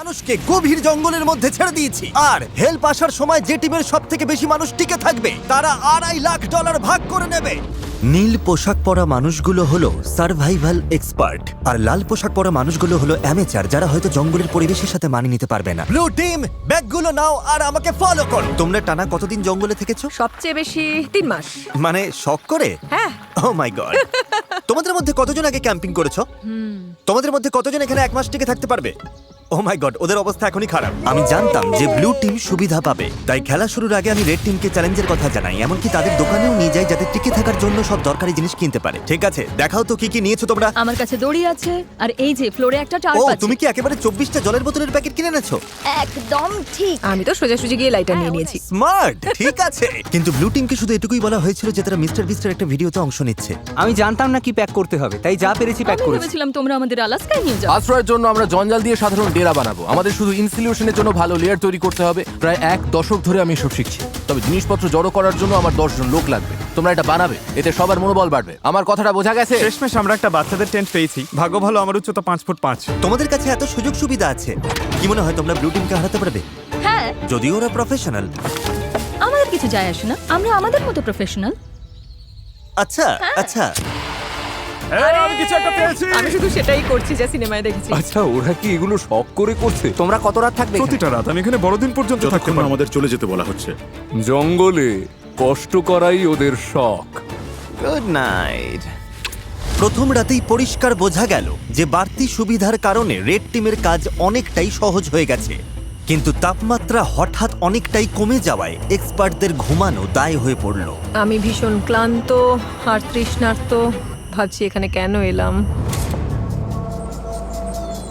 মানুষকে গভীর জঙ্গলের মধ্যে ছেড়ে দিয়েছি, আর হেল্প আসার সময় যে টিমের সব থেকে বেশি মানুষ টিকে থাকবে তারা $2.5 লাখ ভাগ করে নেবে। নীল পোশাক পরা মানুষগুলো হলো সার্ভাইভাল এক্সপার্ট, আর লাল পোশাক পরা মানুষগুলো হলো অ্যামেচার, যারা হয়তো জঙ্গলের পরিবেশের সাথে মানিয়ে নিতে পারবে না। ব্লু টিম, ব্যাগগুলো নাও আর আমাকে ফলো করো। তোমরা টানা কতদিন জঙ্গলে থেকেছো? সবচেয়ে বেশি 3 মাস। মানে শখ করে? হ্যাঁ। ও মাই গড। তোমাদের মধ্যে কতজন আগে ক্যাম্পিং করেছো? তোমাদের মধ্যে কতজন এখানে 1 মাস টিকে থাকতে পারবে? ও মাই গড, ওদের অবস্থা এখনই খারাপ। আমি জানতাম যে ব্লু টিম সুবিধা পাবে, তাই খেলা শুরুর আগে আমি রেড টিমকে চ্যালেঞ্জের কথা জানাই, এমনকি তাদের দোকানেও নিয়ে যাই যাতে টিকে থাকার জন্য সব দরকারি জিনিস কিনতে পারে। ঠিক আছে, দেখাও তো কি কি নিয়েছো তোমরা। আমার কাছে দড়ি আছে, আর এই যে ফ্লোরে একটা ও, টার্প আছে। তুমি কি একেবারে 24টা জলের বোতলের প্যাকেট কিনে এনেছো? একদম ঠিক। আমি তো সোজাসুজি গিয়ে লাইটার নিয়ে নিয়েছি। স্মার্ট, ঠিক আছে। কিন্তু ব্লু টিমকে শুধু এটুকুই বলা হয়েছিল যে তারা মিস্টার বিস্টের একটা ভিডিওতে অংশ নিচ্ছে। আমি জানতাম না কি প্যাক করতে হবে, তাই যা পেরেছি প্যাক আমি করেছি। ভেবেছিলাম তোমরা আমাদের আলাস্কায় নিয়ে যাও। আশ্রয়ের জন্য আমরা জঞ্জাল দিয়ে সাধারণ ডেরা বানাবো। আমাদের শুধু ইনসিলিউশনের জন্য ভালো লেয়ার তৈরি করতে হবে। প্রায় 1 দশক ধরে আমি এসব শিখছি, তবে জিনিসপত্র জড়ো করার জন্য আমার 10 জন লোক লাগবে। তোমরা এটা বানাবে, এতে সবার মনোবল বাড়বে। আমার কথাটা বোঝা গেছে? শেষমেশ আমরা একটা বাচ্চাদের টেন্ট পেয়েছি। ভাগ্য ভালো, আমার উচ্চতা 5 ফুট 5। তোমাদের কাছে এত সুযোগ সুবিধা আছে, কি মনে হয় তোমরা ব্লু টিমকে হারাতে পারবে? হ্যাঁ, যদিও ওরা প্রফেশনাল। আমাদের কিছু যায় আসে না, আমরা আমাদের মতো প্রফেশনাল। আচ্ছা আচ্ছা, আমি কিছু একটা পেয়েছি। আমি শুধু সেটাই করছি যা সিনেমায় দেখেছি। আচ্ছা, ওরা কি এগুলো শখ করে করছে? তোমরা কত রাত থাকবে এখানে? প্রতিটা রাত আমি এখানে বড়দিন পর্যন্ত থাকতে যতক্ষণ না পারবো। আমাদের চলে যেতে বলা হচ্ছে। জঙ্গলে কষ্ট করাই ওদের শখ। Good night. প্রথম রাতেই পরিষ্কার বোঝা গেল যে বাড়তি সুবিধার কারণে রেড টিমের কাজ অনেকটাই সহজ হয়ে গেছে, কিন্তু তাপমাত্রা হঠাৎ অনেকটাই কমে যাওয়ায় এক্সপার্টদের ঘুমানো দায় হয়ে পড়ল। আমি ভীষণ ক্লান্ত আর তৃষ্ণার্ত, ভাবছি এখানে কেন এলাম।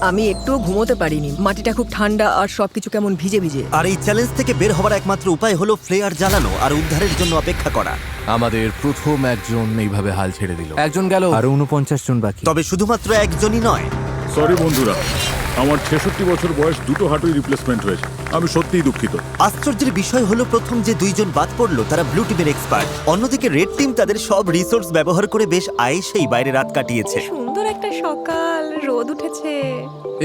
আমি একটুও ঘুমোতে পারিনি, মাটিটা খুব ঠান্ডা আর সবকিছু কেমন ভিজে ভিজে। আর এই চ্যালেঞ্জ থেকে বের হওয়ার একমাত্র উপায় হলো ফ্লেয়ার জ্বালানো আর উদ্ধারের জন্য অপেক্ষা করা। আমাদের প্রথম একজন এইভাবে হাল ছেড়ে দিল, একজন গেল। আরো 49 জন বাকি। তবে শুধুমাত্র একজনই নয়, সরি বন্ধুরা, আমার 66 বছর বয়স, দুটো হাঁটুই রিপ্লেসমেন্ট হয়েছে। আমি সত্যিই দুঃখিত। আশ্চর্যের বিষয় হলো প্রথম যে 2 জন বাদ পড়লো তারা ব্লু টিমের এক্সপার্ট। অন্যদিকে রেড টিম তাদের সব রিসোর্স ব্যবহার করে বেশ আয়েসেই বাইরে রাত কাটিয়েছে। সুন্দর একটা সকাল, রোদ উঠেছে।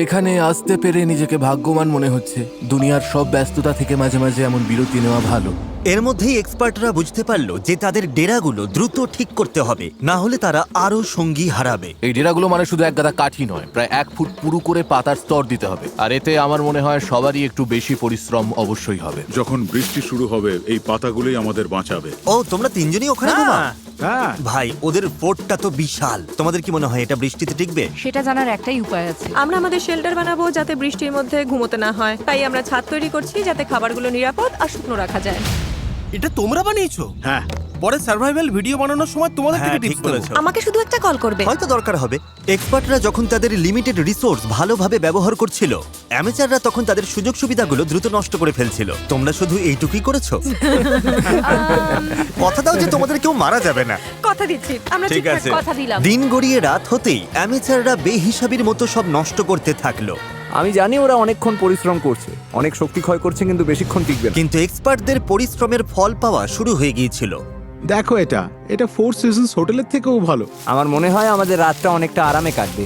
এখানে আসতে পেরে নিজেকে ভাগ্যবান মনে হচ্ছে। দুনিয়ার সব ব্যস্ততা থেকে মাঝে মাঝে এমন বিরতি নেওয়া ভালো। এর মধ্যেই এক্সপার্টরা বুঝতে পারলো যে তাদের ডেরাগুলো দ্রুত ঠিক করতে হবে, না হলে তারা আরো সঙ্গী হারাবে। এই ডেরাগুলো মানে শুধু এক গাদা কাঠি নয়, প্রায় 1 ফুট পুরু করে পাতার স্তর দিতে হবে। আর এতে আমার মনে হয় সবারই একটু বেশি পরিশ্রম অবশ্যই হবে। যখন বৃষ্টি শুরু হবে এই পাতাগুলোই আমাদের বাঁচাবে। ও, তোমরা 3 জনই ওখানে ঘুমাও? হ্যাঁ, ভাই, ওদের ফোর্টটা তো বিশাল। তোমাদের কি মনে হয় এটা বৃষ্টিতে টিকবে? সেটা জানার একটাই উপায় আছে। আমরা আমাদের শেল্টার বানাবো যাতে বৃষ্টির মধ্যে ঘুমোতে না হয়, তাই আমরা ছাদ তৈরি করছি যাতে খাবারগুলো নিরাপদ আর শুকনো রাখা যায়। এটা তোমরা বানিয়েছো? হ্যাঁ, পরে সার্ভাইভাল ভিডিও বানানোর সময় তোমাদের থেকে হ্যাঁ, ঠিক টিপস দেবো। বলেছো। আমাকে শুধু একটা কল করবে। হয়তো দরকার হবে। এক্সপার্টরা যখন তাদের লিমিটেড রিসোর্স ভালোভাবে ব্যবহার করছিল, অ্যামেচাররা তখন তাদের সুযোগ সুবিধাগুলো দ্রুত নষ্ট করে ফেলছিল। তোমরা শুধু এইটুকুই করেছো। কথা দাও যে তোমাদের কেউ মারা যাবে না। কথা দিচ্ছি, আমরা ঠিক ঠিকঠাক আছে। কথা দিলাম। দিন গড়িয়ে রাত হতেই অ্যামেচাররা বেহিসাবির মতো সব নষ্ট করতে থাকলো। আমি জানি ওরা অনেকক্ষণ পরিশ্রম করছে, অনেক শক্তি ক্ষয় করছে, কিন্তু বেশিক্ষণ টিকবে না। কিন্তু এক্সপার্টদের পরিশ্রমের ফল পাওয়া শুরু হয়ে গিয়েছিল। দেখো এটা 4 সিজনস হোটেলের থেকেও ভালো। আমার মনে হয় আমাদের রাতটা অনেকটা আরামে কাটবে।